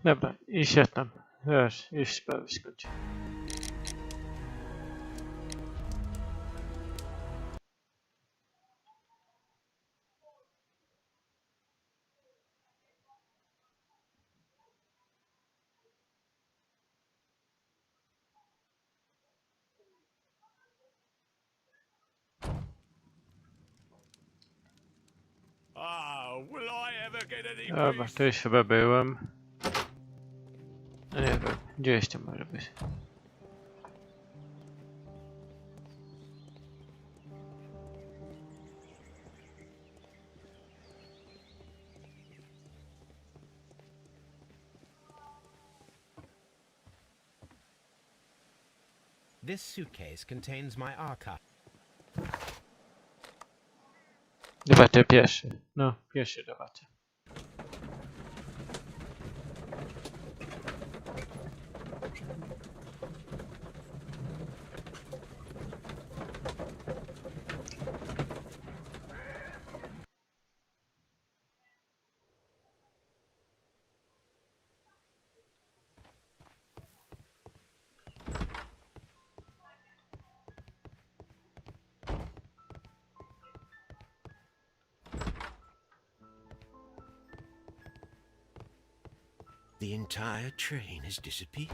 Dobra, i się tam. Już sprawy skończy. Dobra, tu już chyba byłem. No nie wiem, gdzieś to może być. This suitcase contains my archive. Zobaczę pierwszy. No, pierwszy zobaczę. The entire train has disappeared.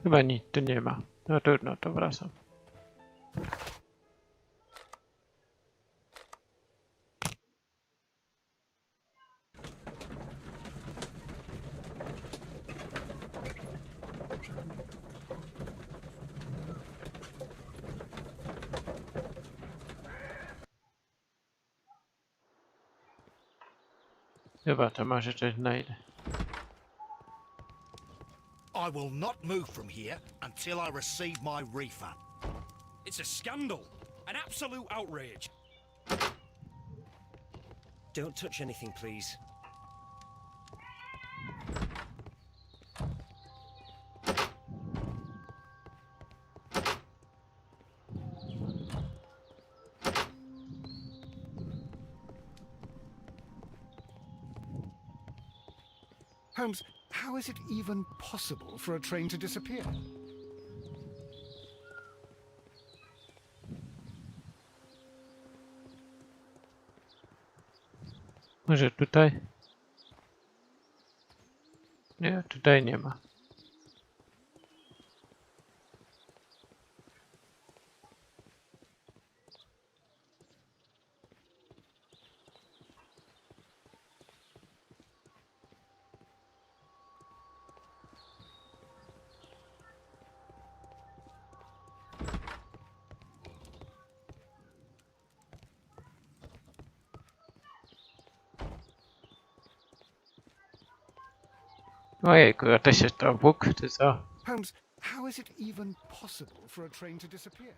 Chyba nic tu nie ma. No trudno, to wracam. Chyba to może coś znajdę. I will not move from here until I receive my refund. It's a scandal. An absolute outrage. Don't touch anything, please. Holmes, how is it even possible for a train to disappear? Może tutaj? Nie, tutaj nie ma. Ojejku, ja też jest to Bóg, czy co? Holmes, how is it even possible for a train to disappear?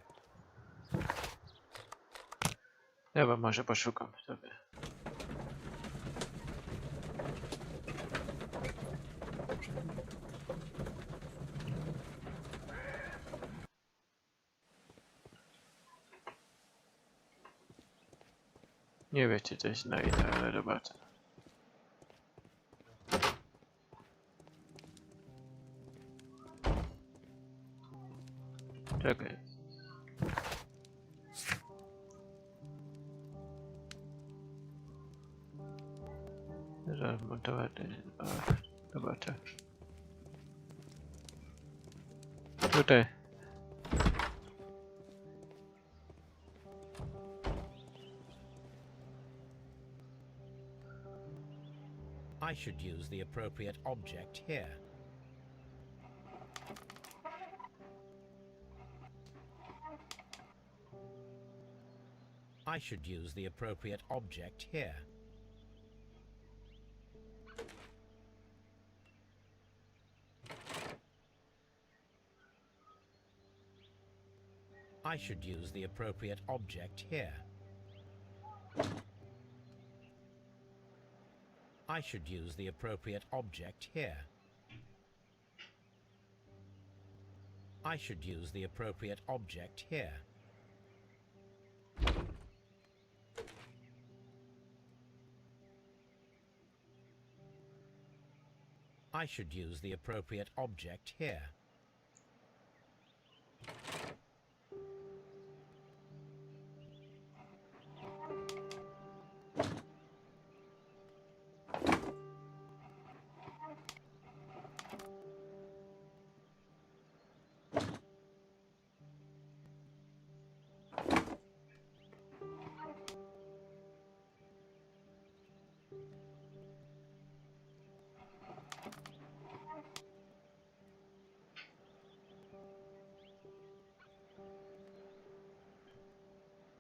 Dobra, może poszukam sobie. Nie wiem, czy coś znajdę, ale zobaczę. Czekaj. Zamontować. Zobaczę. Tutaj. I should use the appropriate object here. I should use the appropriate object here. I should use the appropriate object here. I should use the appropriate object here. I should use the appropriate object here. I should use the appropriate object here.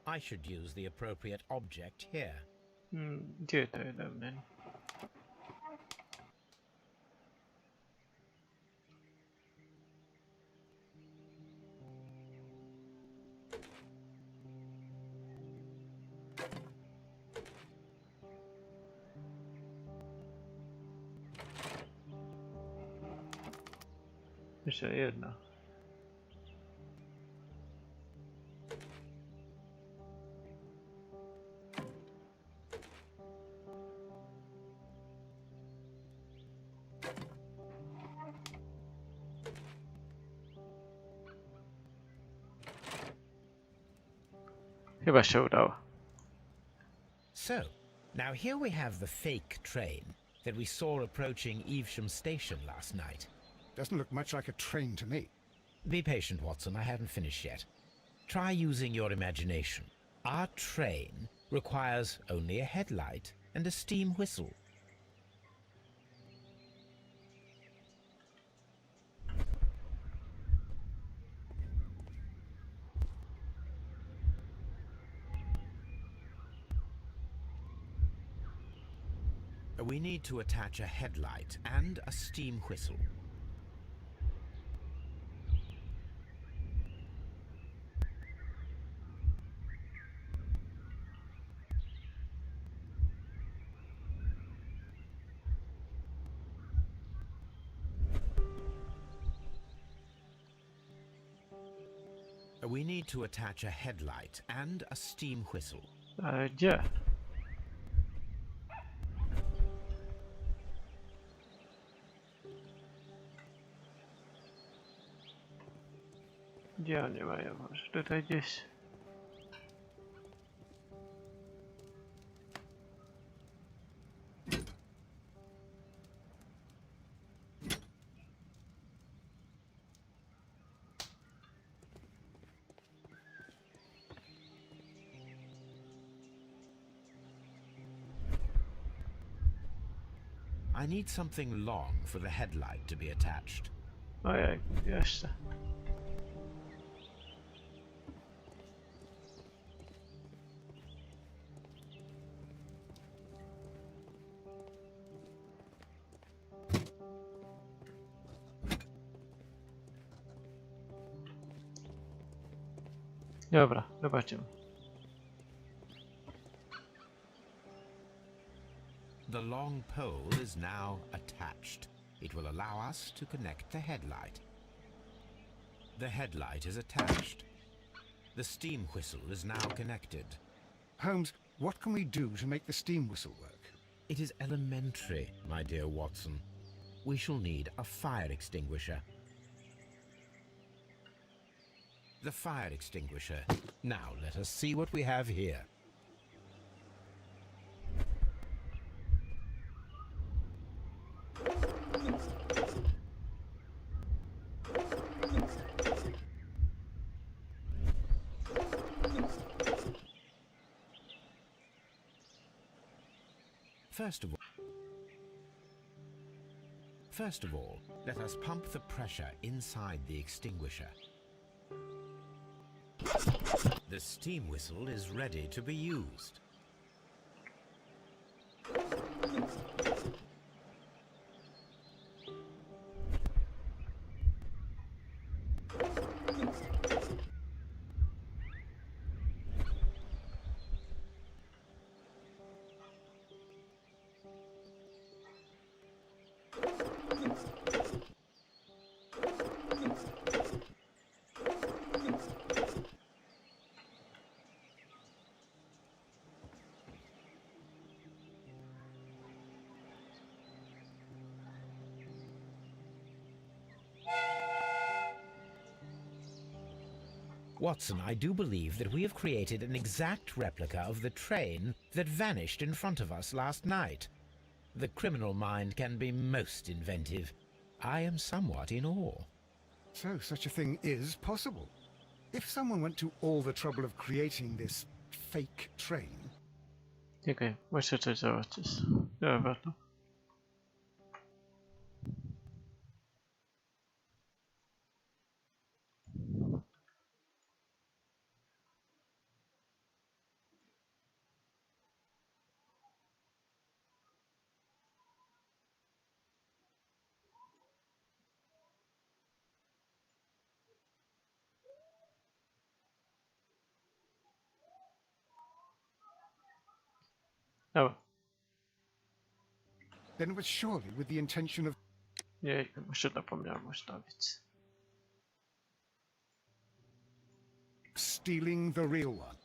I should use the appropriate object here. Gdzie to jest domen? Jeszcze jedno. Chyba się udało. So, now here we have the fake train that we saw approaching Evesham station last night. Doesn't look much like a train to me. Be patient, Watson, I haven't finished yet. Try using your imagination. Our train requires only a headlight and a steam whistle. We need to attach a headlight and a steam whistle. We need to attach a headlight and a steam whistle. Ale gdzie? Gdzie oni mają? Może tutaj gdzieś? I need something long for the headlight to be attached. Ojej, jeszcze. Dobra, zobaczymy. The long pole is now attached. It will allow us to connect the headlight. The headlight is attached. The steam whistle is now connected. Holmes, what can we do to make the steam whistle work? It is elementary, my dear Watson. We shall need a fire extinguisher. The fire extinguisher. Now let us see what we have here. First of all, let us pump the pressure inside the extinguisher. The steam whistle is ready to be used. Watson, I do believe that we have created an exact replica of the train that vanished in front of us last night. The criminal mind can be most inventive. I am somewhat in awe. So such a thing is possible. If someone went to all the trouble of creating this fake train, Czekaj, muszę coś zobaczyć. Dobra, no. Dobra. then it was surely with the intention of... Nie, muszę zapomniałem ustawić. stealing the real one.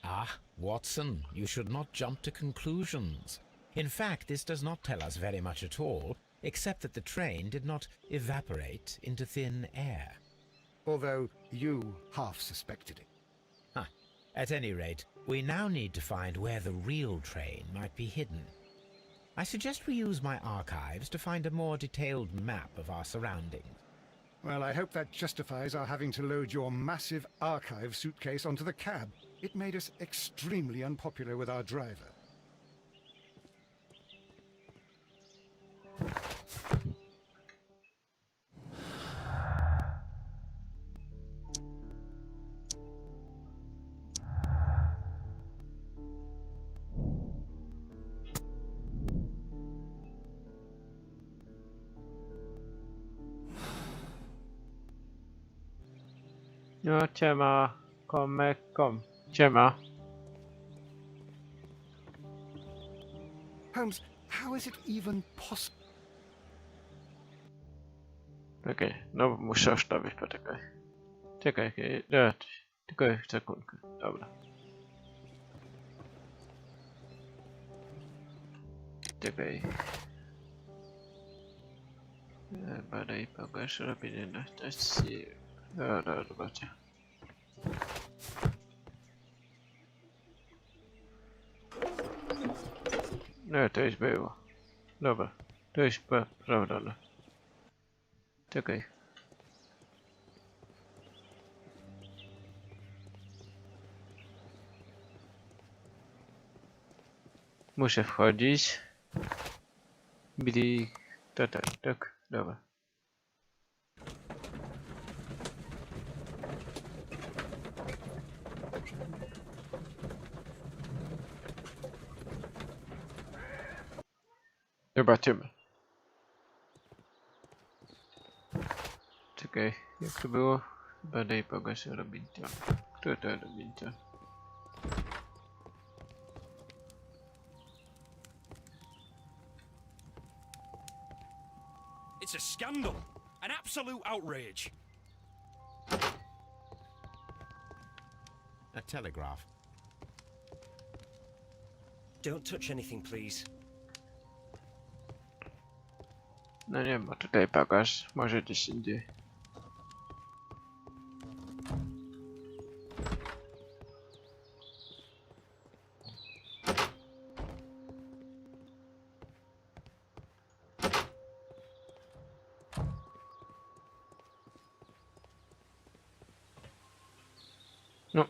Ah, Watson, you should not jump to conclusions. In fact, this does not tell us very much at all, except that the train did not evaporate into thin air. Although you half suspected it. Huh. At any rate, we now need to find where the real train might be hidden. I suggest we use my archives to find a more detailed map of our surroundings. Well, I hope that justifies our having to load your massive archive suitcase onto the cab. It made us extremely unpopular with our driver. No, ciema, kom. Ciema. Holmes, how is it even possible? Okej, no muszę ustawić, poczekaj. Czekaj, tylko sekundkę, dobra. Czekaj. Badaj, pokaż, robienie na stacji. Dobra, zobaczę. No, to już było. Dobra, to już prawda. No. Czekaj. Muszę wchodzić. Bili... tak, dobra. Zobaczymy. Czekaj, jak to było? Badaj, pogasz, robicie. Kto to robicie? It's a scandal. An absolute outrage. A telegraph. Don't touch anything, please. No nie ma tutaj bagaż, może gdzieś indziej. No.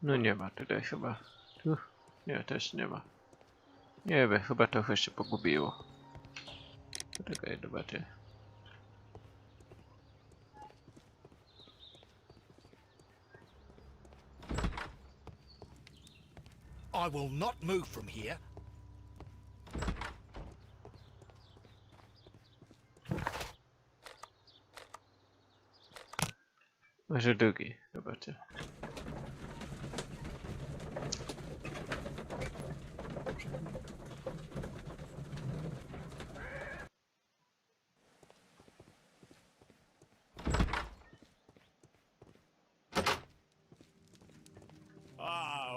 No nie ma tutaj chyba. Tu? Nie, też nie ma. Nie wiem, chyba trochę się pogubiło. Poczekaj, zobaczę. I will not move from here. Może drugi, zobaczę.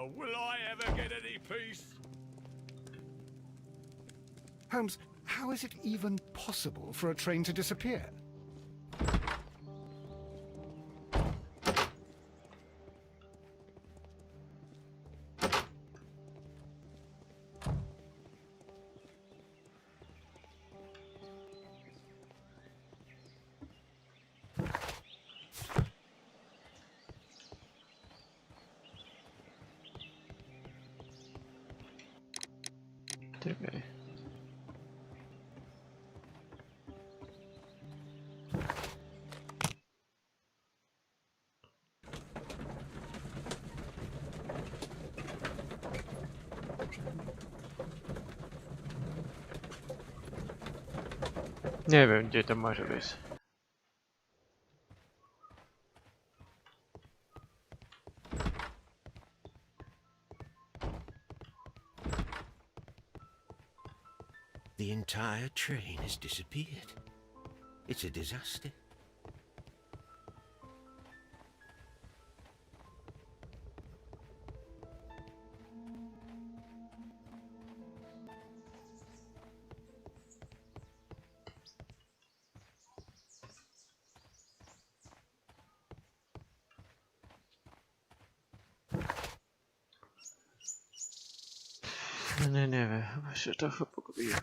Oh, will I ever get any peace? Holmes, how is it even possible for a train to disappear? Czekaj. Nie wiem, gdzie to może być. The entire train has disappeared. It's a disaster. Nie wiem, chyba się trochę pogubiłem.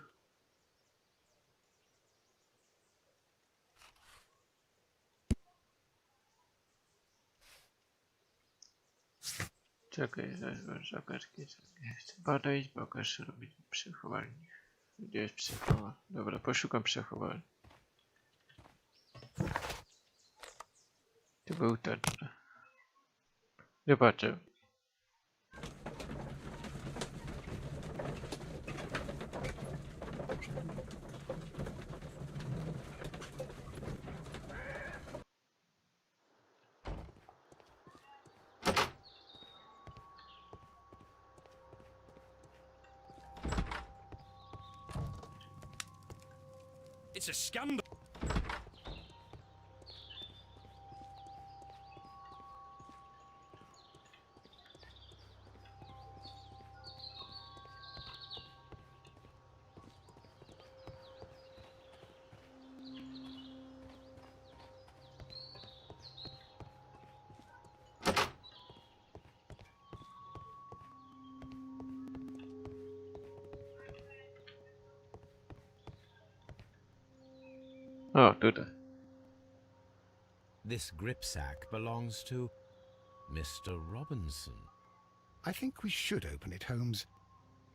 Czekaj, zagadki. Chcę badać, pokaż robić przechowalnię. Gdzie jest przechowalnia? Dobra, poszukam przechowalni. To był ten. Zobaczę. It's a scandal. O, tutaj. This gripsack belongs to Mr. Robinson. I think we should open it, Holmes.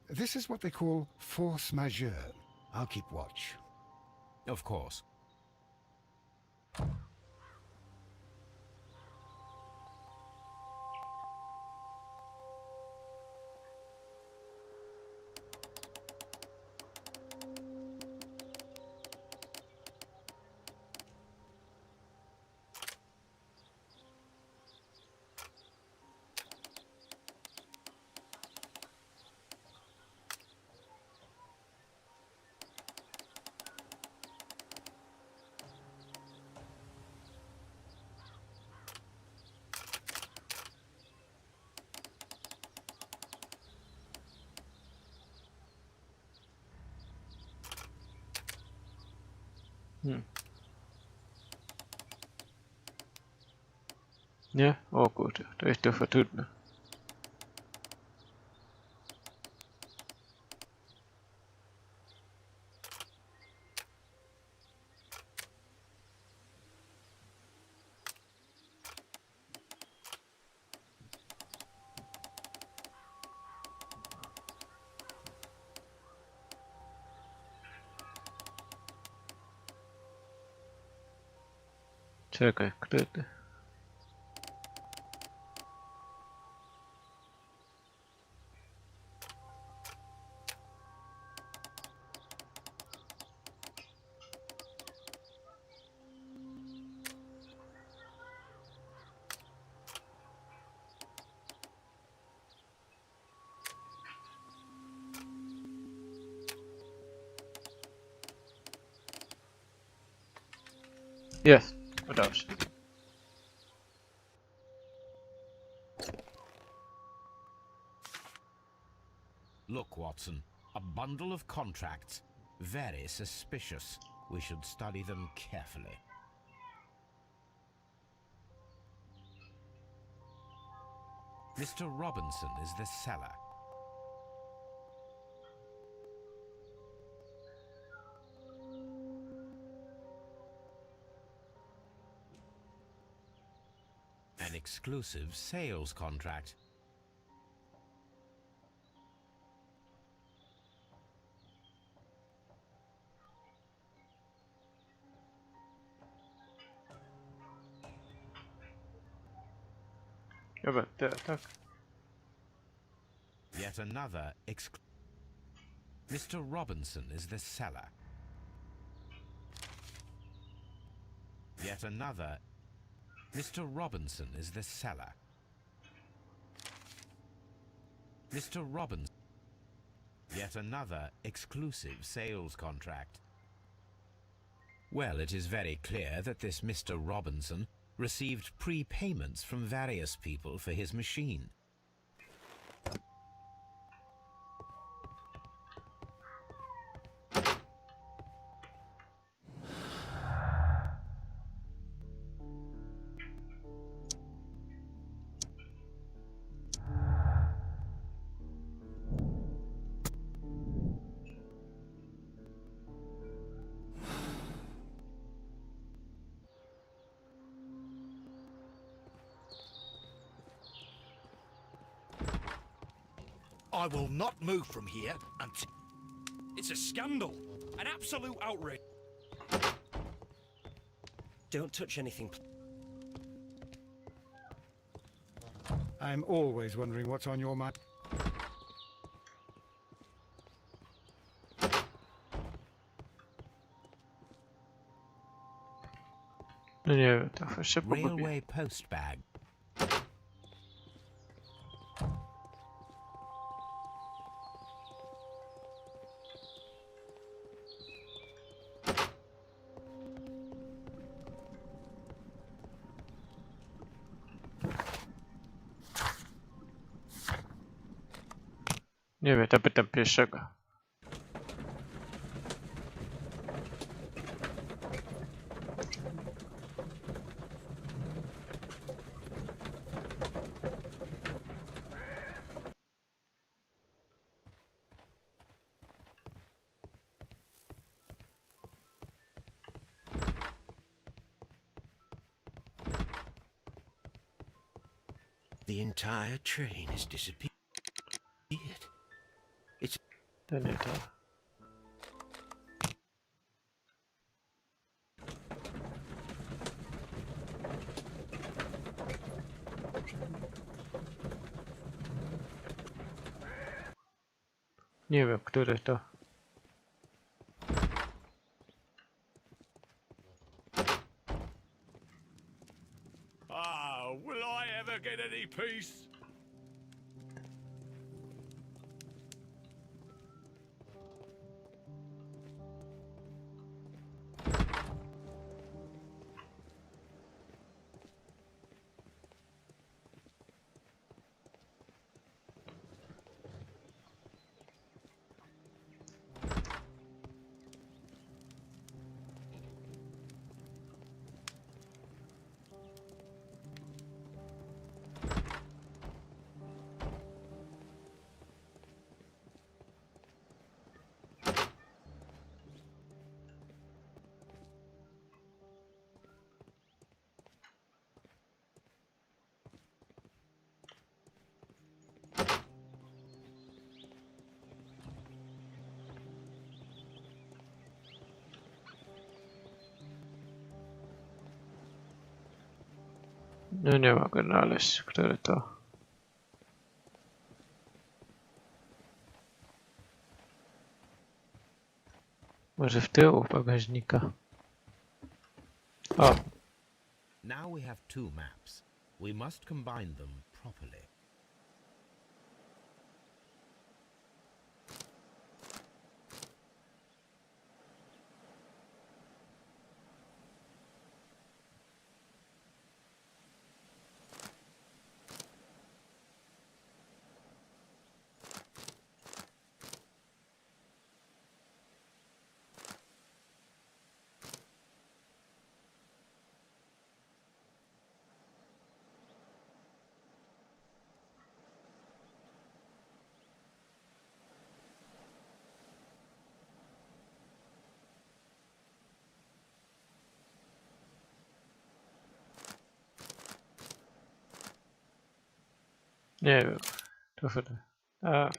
This is what they call force majeure. I'll keep watch. Of course. Nie? O kurczę, to jest trochę trudne. Czekaj, kryty. Jest, udało się. Look, Watson, a bundle of contracts. Very suspicious. We should study them carefully. Mr. Robinson is the seller. An exclusive sales contract. Dobra, tak. Yet another Mr. Robinson is the seller. Yet another Mr. Robinson is the seller. Mr. Robinson. Yet another exclusive sales contract. Well, it is very clear that this Mr. Robinson received prepayments from various people for his machine. I will not move from here until... It's a scandal. An absolute outrage. Don't touch anything. I'm always wondering what's on your mind. No nie wiem, trochę się pogubię. Railway post bag. Nie wiem, to pytam pierwszego. The entire train has disappeared. It's... To nie to. Nie wiem, który to. Ah, will I ever get any peace? No nie mogę znaleźć, który to. Może w tyłu bagażnika. O, Now we have two maps. We must combine them properly. Nie wiem. To chyba. Tak.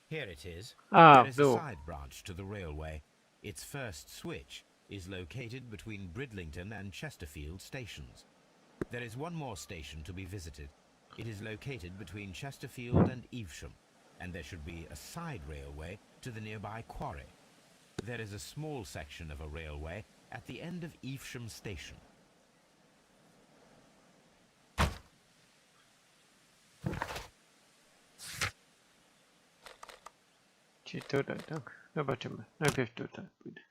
Here it is. A, There w is dół. a side branch to the railway. Its first switch is located between Bridlington and Chesterfield stations. There is one more station to be visited. It is located between Chesterfield and Evesham, and there should be a side railway to the nearby quarry. There is a small section of a railway at the end of Evesham station. Czyli tutaj, tak? Zobaczymy. Najpierw tutaj pójdę.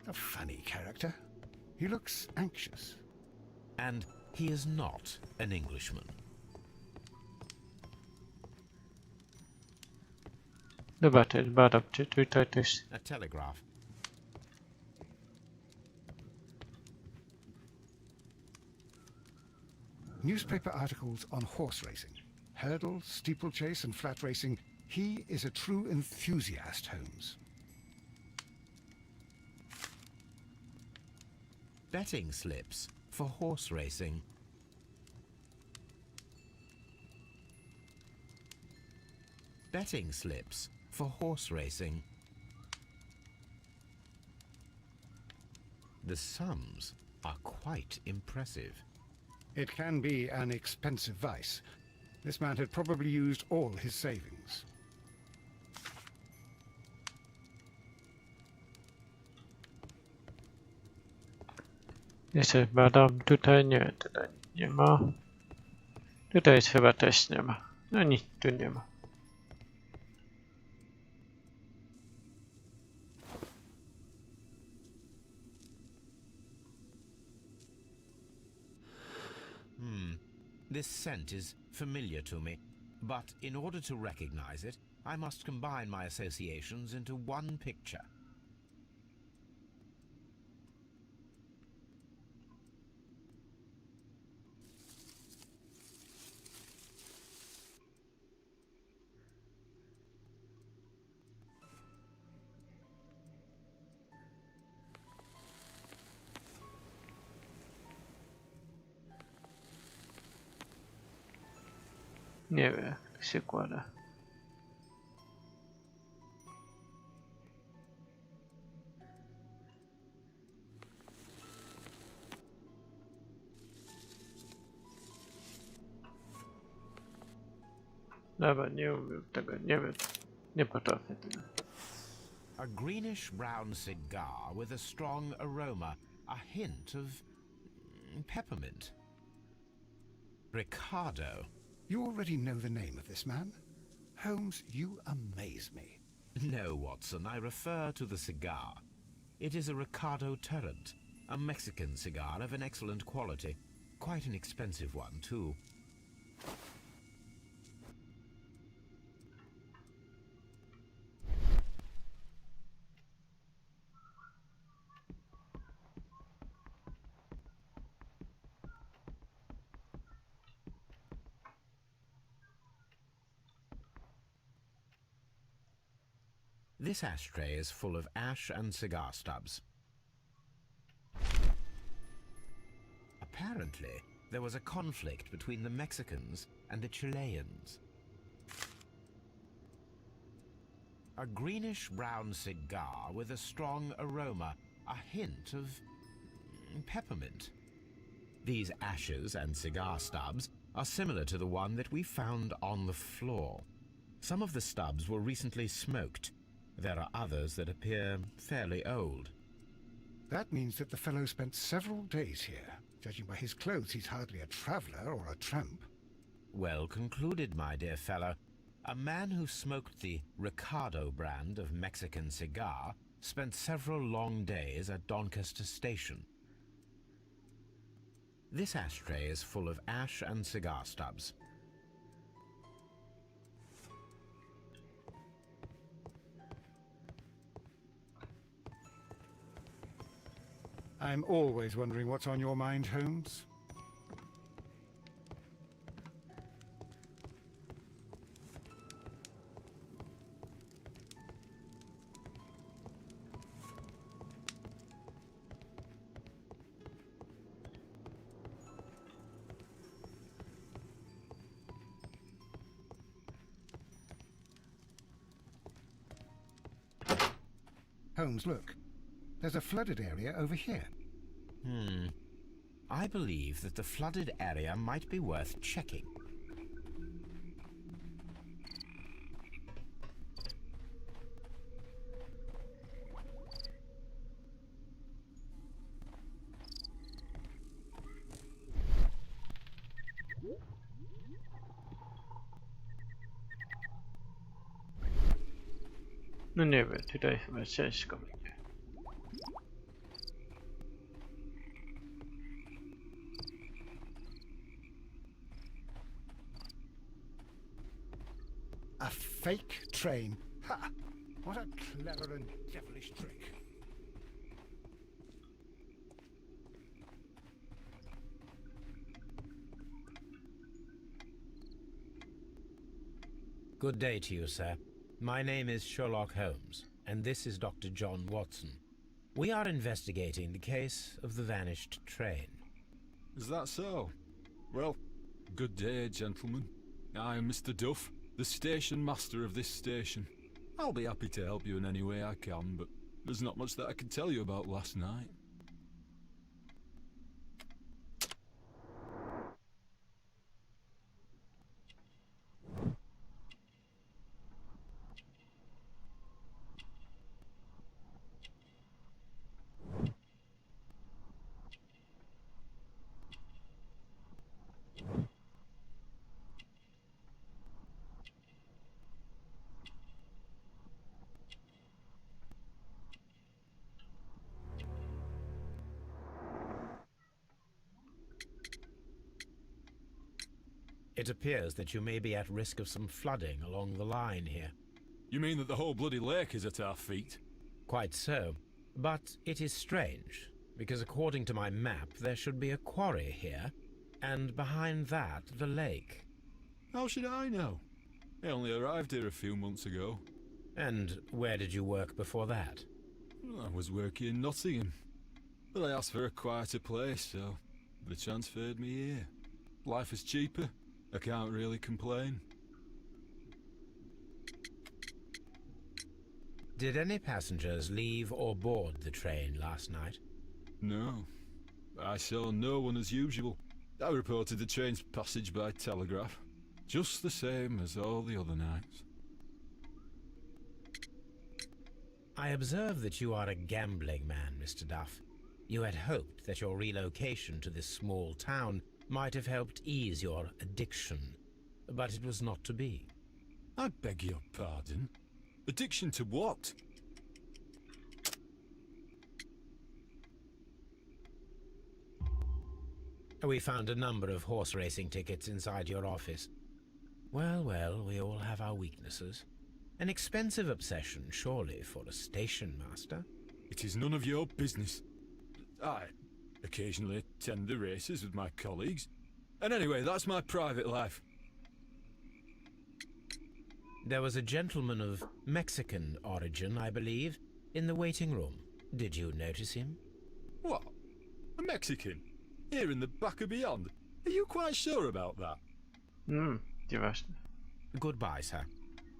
A funny character. He looks anxious. And he is not an Englishman. Zobaczę, zbadam, czy tutaj też. A telegraph. Newspaper articles on horse racing. Hurdle, steeplechase and flat racing. He is a true enthusiast, Holmes. Betting slips for horse racing. Betting slips for horse racing. The sums are quite impressive. It can be an expensive vice. This man had probably used all his savings. Jeszcze badam, tutaj nie ma. Tutaj jest chyba też nie ma. No nic tu nie ma. This scent is familiar to me, but in order to recognize it, I must combine my associations into one picture. Nie wiem, jak to się kłada. Dobra, nie umiem tego, nie wiem. Nie potrafię tego. A greenish brown cigar with a strong aroma, a hint of peppermint. Ricardo. You already know the name of this man? Holmes, you amaze me. No, Watson, I refer to the cigar. It is a Ricardo Turrent, a Mexican cigar of an excellent quality. Quite an expensive one, too. This ashtray is full of ash and cigar stubs. Apparently, there was a conflict between the Mexicans and the Chileans. A greenish-brown cigar with a strong aroma, a hint of peppermint. These ashes and cigar stubs are similar to the one that we found on the floor. Some of the stubs were recently smoked. There are others that appear fairly old. That means that the fellow spent several days here. Judging by his clothes, he's hardly a traveller or a tramp. Well concluded, my dear fellow. A man who smoked the Ricardo brand of Mexican cigar spent several long days at Doncaster Station. This ashtray is full of ash and cigar stubs. I'm always wondering what's on your mind, Holmes. Holmes, look. There's a flooded area over here. I believe that the flooded area might be worth checking. No nie wiem, tutaj chyba ciężko będzie. A fake train. Ha! What a clever and devilish trick. Good day to you, sir. My name is Sherlock Holmes, and this is Dr. John Watson. We are investigating the case of the vanished train. Is that so? Well, good day, gentlemen. I am Mr. Duff, the station master of this station. I'll be happy to help you in any way I can, but there's not much that I can tell you about last night. It appears that you may be at risk of some flooding along the line here. You mean that the whole bloody lake is at our feet? Quite so. But it is strange, because according to my map there should be a quarry here, and behind that the lake. How should I know? I only arrived here a few months ago. And where did you work before that? Well, I was working in Nottingham, but I asked for a quieter place, so they transferred me here. Life is cheaper. I can't really complain. Did any passengers leave or board the train last night? No. I saw no one as usual. I reported the train's passage by telegraph, just the same as all the other nights. I observe that you are a gambling man, Mr. Duff. You had hoped that your relocation to this small town might have helped ease your addiction, but it was not to be. I beg your pardon? Addiction to what? We found a number of horse racing tickets inside your office. Well, well, we all have our weaknesses. An expensive obsession, surely, for a station master. It is none of your business. I occasionally attend the races with my colleagues. And anyway, that's my private life. There was a gentleman of Mexican origin, I believe, in the waiting room. Did you notice him? What? A Mexican? Here in the back of beyond? Are you quite sure about that? Nieważne. Goodbye, sir.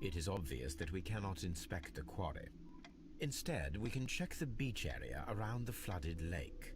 It is obvious that we cannot inspect the quarry. Instead, we can check the beach area around the flooded lake.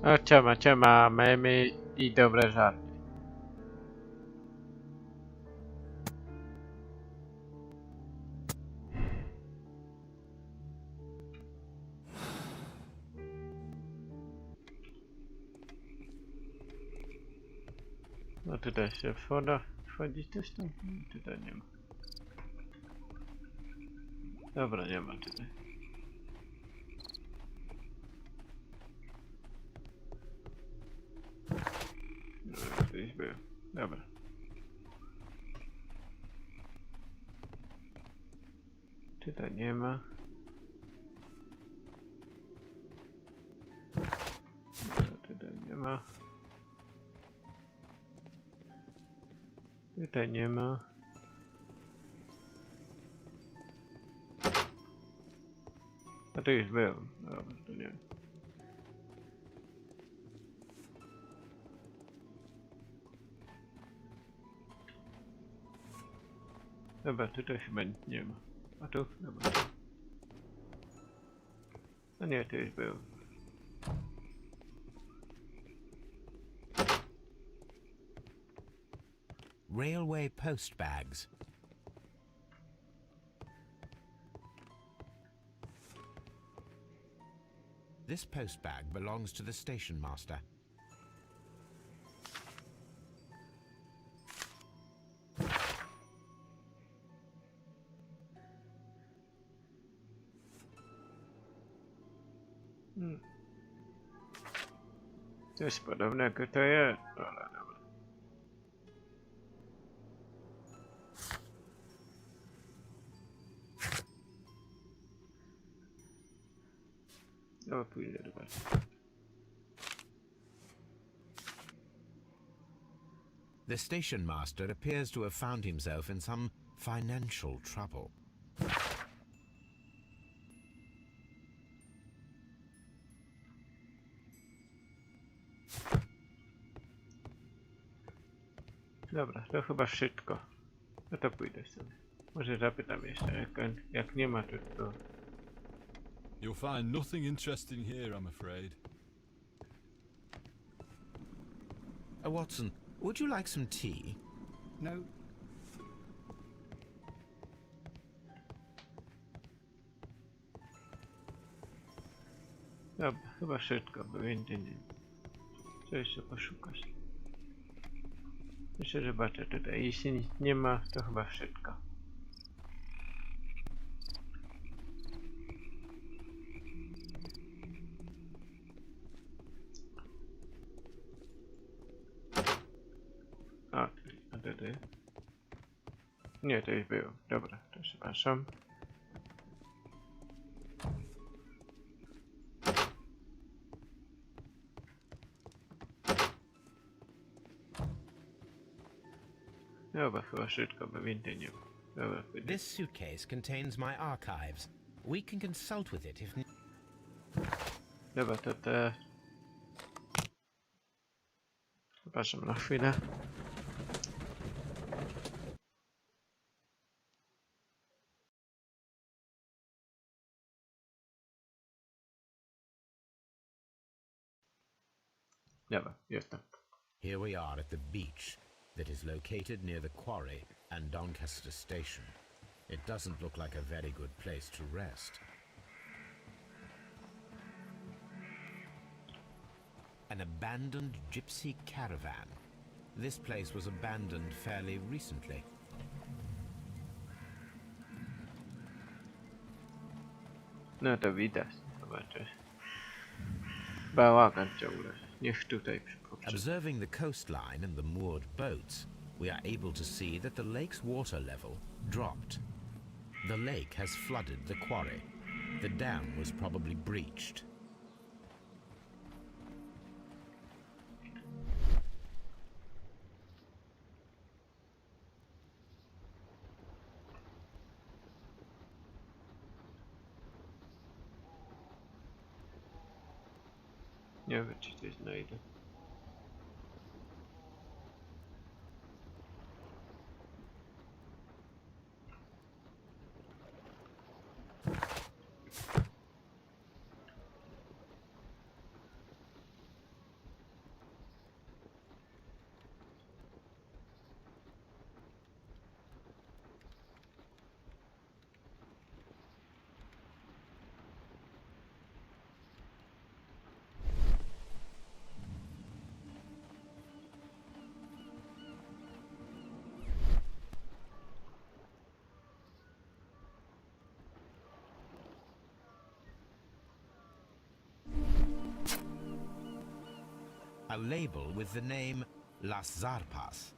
O, ciema, memy i dobre żarty. No tutaj się wchodzi też tam? Tutaj nie ma. Dobra, nie ma tutaj. No, gdzieś był. Dobra. Tutaj nie ma. No, tutaj nie ma. Tutaj nie ma. A to już był. Dobra, to nie wiem. Dobra, tutaj chyba nie ma. A tu? Dobra. A nie, to już był. Railway post bags. This post bag belongs to the station master. Coś podobnego to jest. Dobra, dobra. No, pójdę do was. The station master appears to have found himself in some financial trouble. Dobra, to chyba wszystko. No to pójdę sobie. Może zapytam jeszcze, jak nie ma to... You'll find nothing interesting here, I'm afraid. Watson, would you like some tea? No, Dobra, chyba wszystko, bo więcej nie. Co jeszcze poszukać? Jeszcze zobaczę tutaj. Jeśli nic nie ma, to chyba wszystko. A tutaj. Nie, to już było. Dobra, to przepraszam. Dobra, chyba wszystko, bo więcej nie ma. Dobra, pójdę. This suitcase contains my archives. We can consult with it if... Dobra, to te... Przepraszam na chwilę. Dobra, jestem. Here we are at the beach that is located near the quarry and Doncaster Station. It doesn't look like a very good place to rest. An abandoned gypsy caravan. This place was abandoned fairly recently. No to widać, zobaczysz. Bałagan ciągle. Niech tutaj przypomnę. Observing the coastline and the moored boats, we are able to see that the lake's water level dropped. The lake has flooded the quarry. The dam was probably breached. Nie wiem, czy coś znajdę. a label with the name Las Zarpas.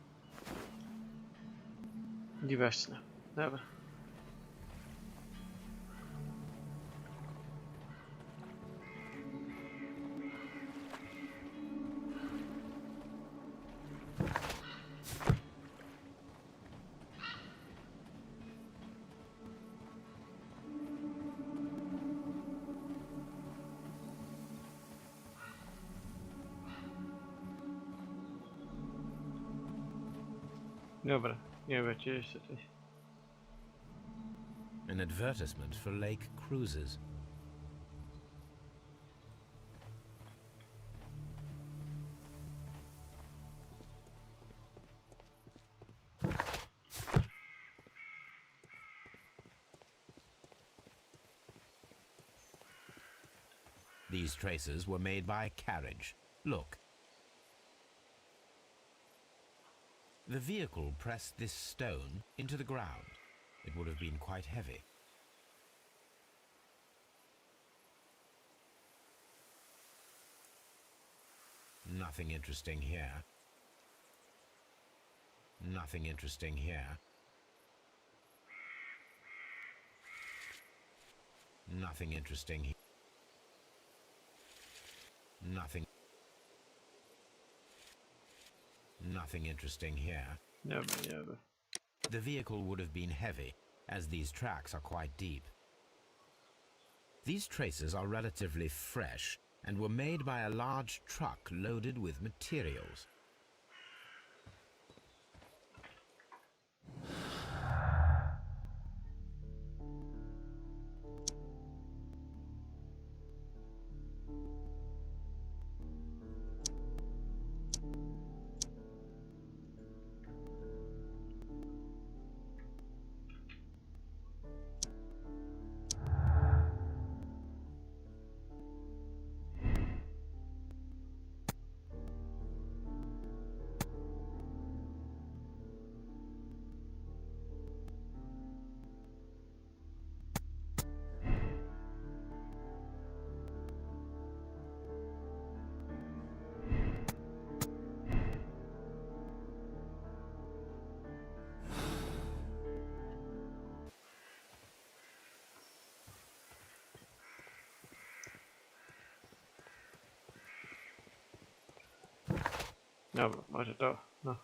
Dziwaczne. Dobra. Dobra, nie będzie jeszcze coś. An advertisement for lake cruises. These traces were made by a carriage. Look. The vehicle pressed this stone into the ground. It would have been quite heavy. Nothing interesting here. Nothing interesting here. Nothing interesting here. Nothing interesting here. Dobra, dobra. The vehicle would have been heavy, as these tracks are quite deep. These traces are relatively fresh and were made by a large truck loaded with materials. Dobra, może to, no.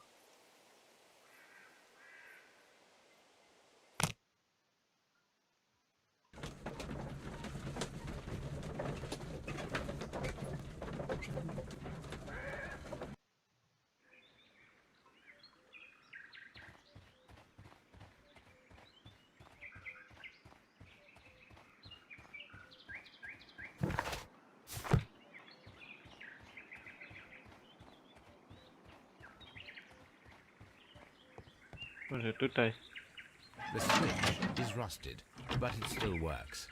Może tutaj. The switch is rusted, but it still works.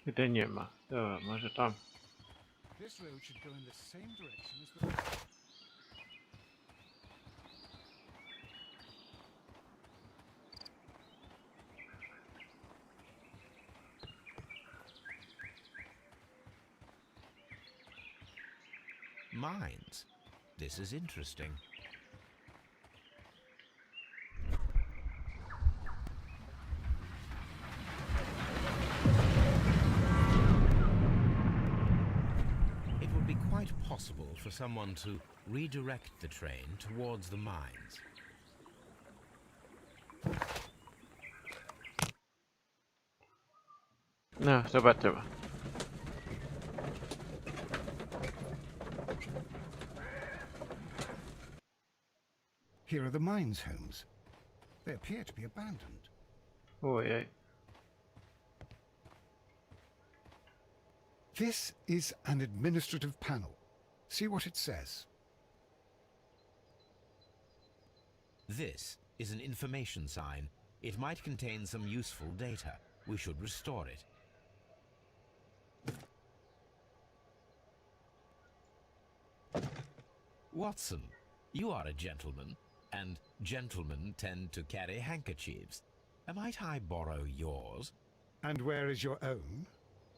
Tutaj nie ma. Dobra, może tam. This road should go in the same direction as the... Mines. This is interesting. It would be quite possible for someone to redirect the train towards the mines. No, zobaczymy. Here are the mines, Holmes. They appear to be abandoned. Ojej. This is an administrative panel. See what it says. This is an information sign It might contain some useful data. We should restore it. Watson, you are a gentleman, and gentlemen tend to carry handkerchiefs. Might I borrow yours? And where is your own?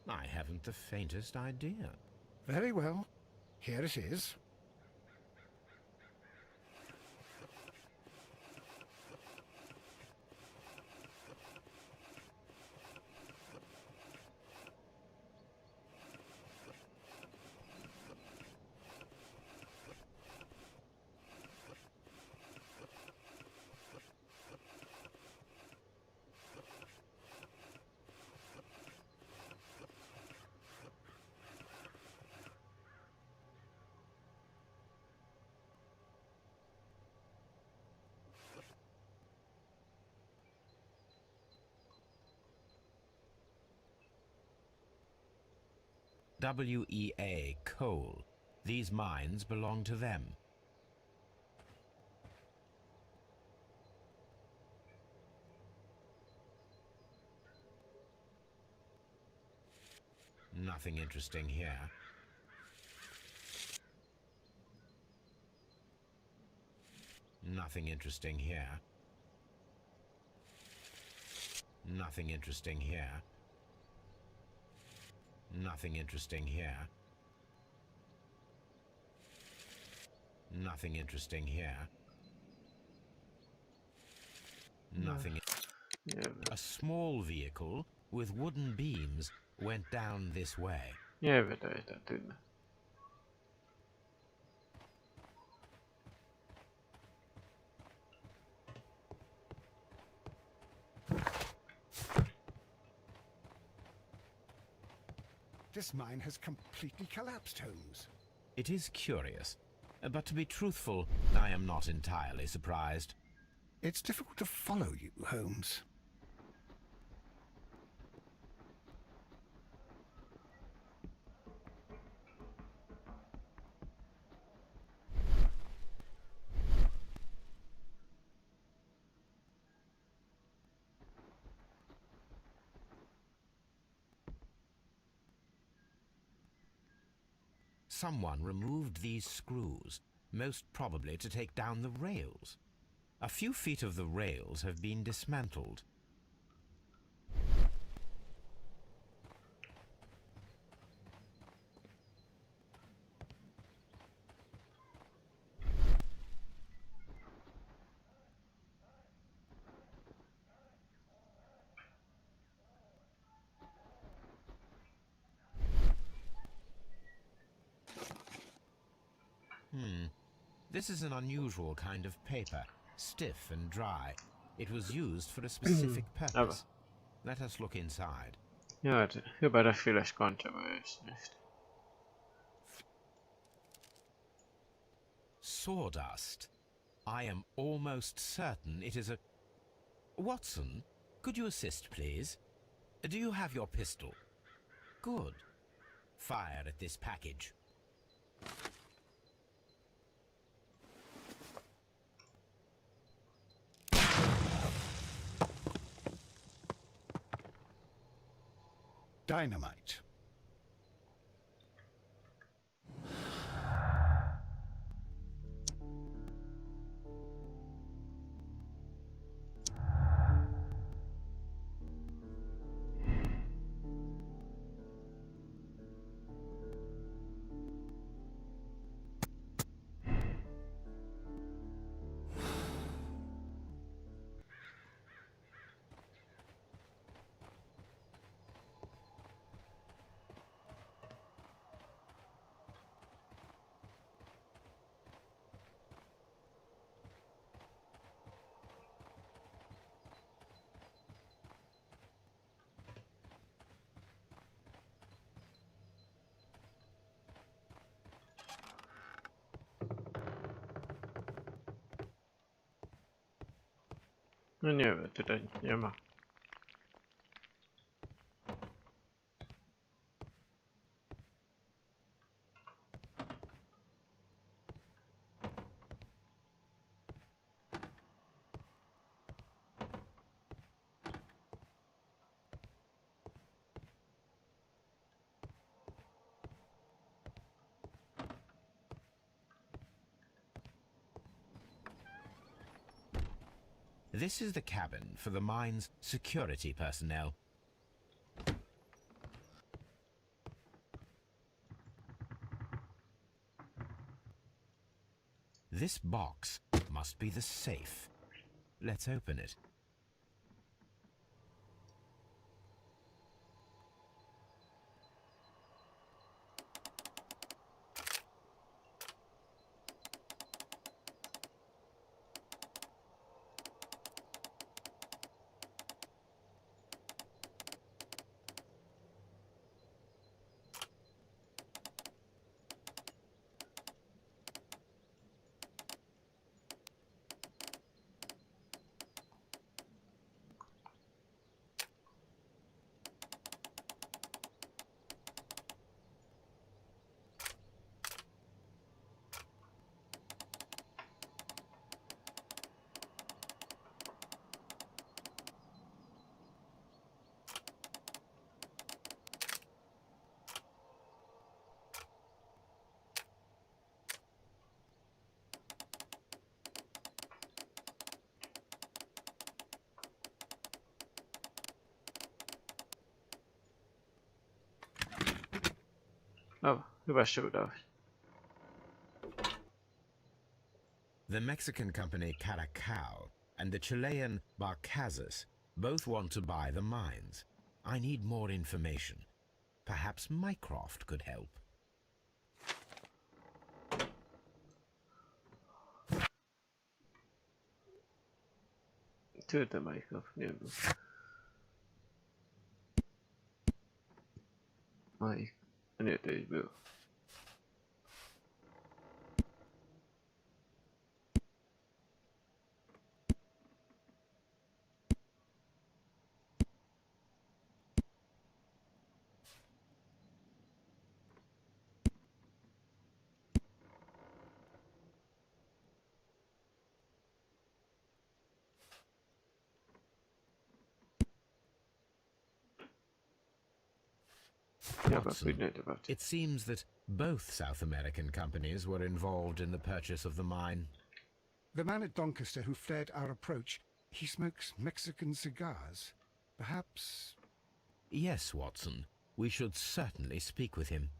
I haven't the faintest idea. Very well. Here it is. WEA, coal. These mines belong to them. Nothing interesting here. Nothing interesting here. Nothing interesting here. Nothing interesting here. Nothing interesting here. Nothing. Nie wiem. A small vehicle with wooden beams went down this way. Nie wydaje to tyle. This mine has completely collapsed, Holmes. It is curious, but to be truthful, I am not entirely surprised. It's difficult to follow you, Holmes. Someone removed these screws, most probably to take down the rails. A few feet of the rails have been dismantled. This is an unusual kind of paper, stiff and dry. It was used for a specific purpose. Let us look inside. Ja, chyba za chwilę skończę, bo jest. Sawdust. I am almost certain it is a... Watson, could you assist, please? Do you have your pistol? Good. Fire at this package. Dynamite. No nie wiem, tutaj nie ma. This is the cabin for the mine's security personnel. This box must be the safe. Let's open it. O, chyba się udało. The Mexican company Caracal and the Chilean Barcazas both want to buy the mines. I need more information. Perhaps Mycroft could help. Czy to Mycroft? Nie wiem. Oj, nie, to już było. Watson, it seems that both South American companies were involved in the purchase of the mine. The man at Doncaster who flared our approach, he smokes Mexican cigars. Perhaps... Yes, Watson. We should certainly speak with him.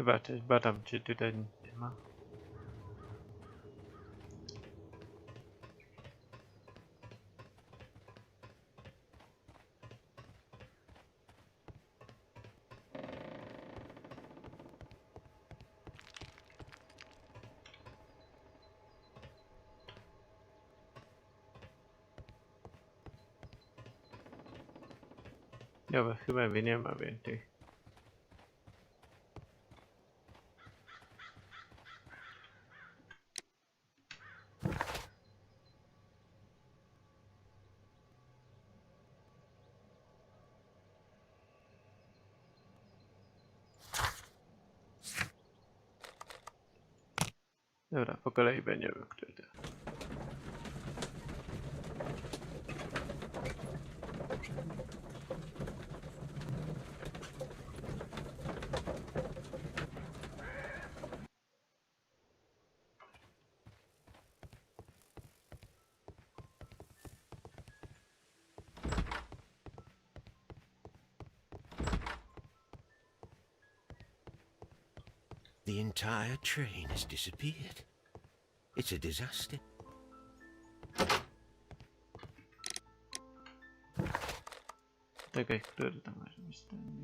Chyba też badam, czy tutaj nie ma. Dobra, chyba nie ma więcej. Dobra, po kolei będziemy, który to. The entire train has disappeared. It's a disaster. Czekaj, który to może być ten?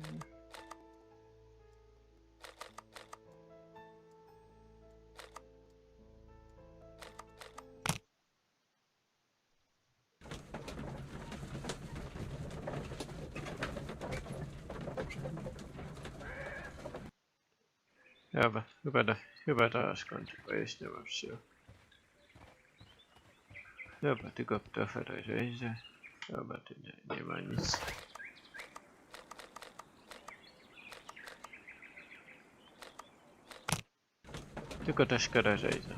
Dobra, chyba teraz kończę, bo już nie mam sił. Dobra, tylko trochę rozejrzę. Dobra, tu nie ma nic. Tylko troszkę rozejrzę.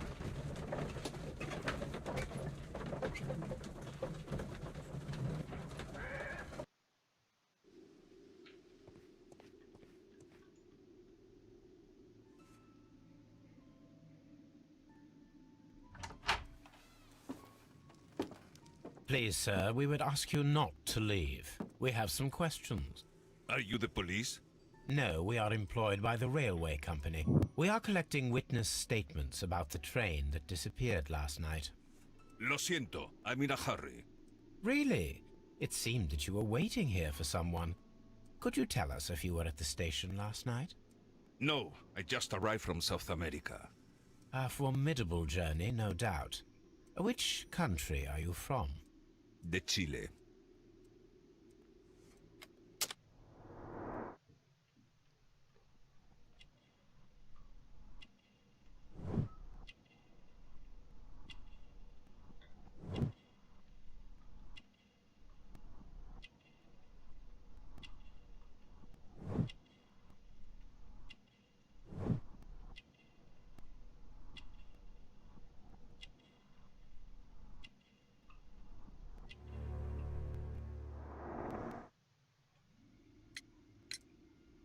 Please, sir, we would ask you not to leave. We have some questions. Are you the police? No, we are employed by the railway company. We are collecting witness statements about the train that disappeared last night. Lo siento, I'm in a hurry. Really? It seemed that you were waiting here for someone. Could you tell us if you were at the station last night? No, I just arrived from South America. A formidable journey, no doubt. Which country are you from? De Chile.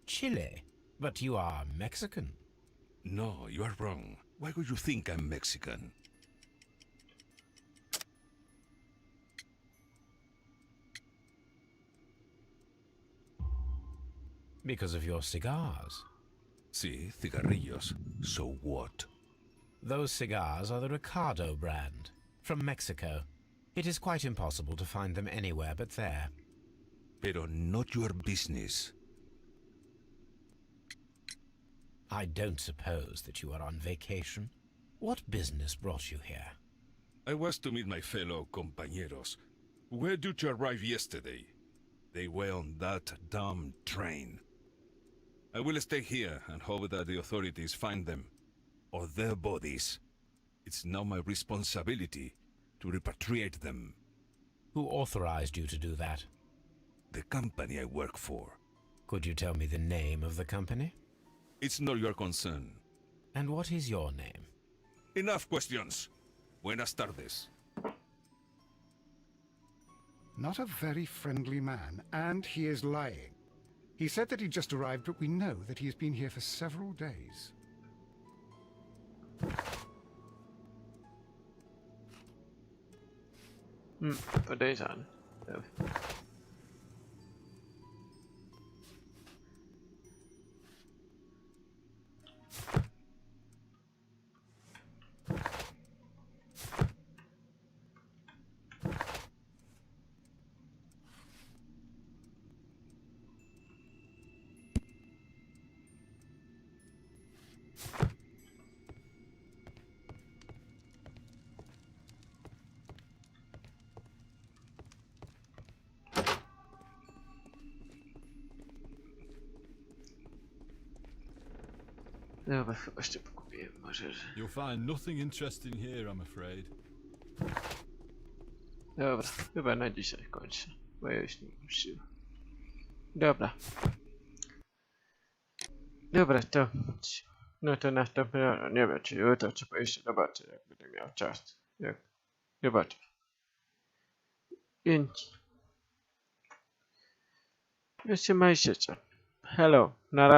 Chile? But you are Mexican. No, you are wrong. Why would you think I'm Mexican? Because of your cigars. Sí, cigarrillos. So what? Those cigars are the Ricardo brand, from Mexico. It is quite impossible to find them anywhere but there. Pero not your business. I don't suppose that you are on vacation. What business brought you here? I was to meet my fellow compañeros, who were due to arrive yesterday. They were on that damn train. I will stay here and hope that the authorities find them, or their bodies. It's now my responsibility to repatriate them. Who authorized you to do that? The company I work for. Could you tell me the name of the company? It's not your concern. And what is your name? Enough questions. Buenas tardes. Not a very friendly man, and he is lying. He said that he just arrived, but we know that he has been here for several days. Podejrzany. Dobra, chyba się pogubiłem, może, że... You'll find nothing interesting here, I'm afraid. Dobra, chyba na dzisiaj kończę, bo ja już nie mam sił. Dobra. Dobra, to... No to następne, nie wiem, czy jutro, czy jeszcze zobaczę, jak będę miał czas. Jak... Zobaczę. Więc... Trzymajcie się. Hello, na razie.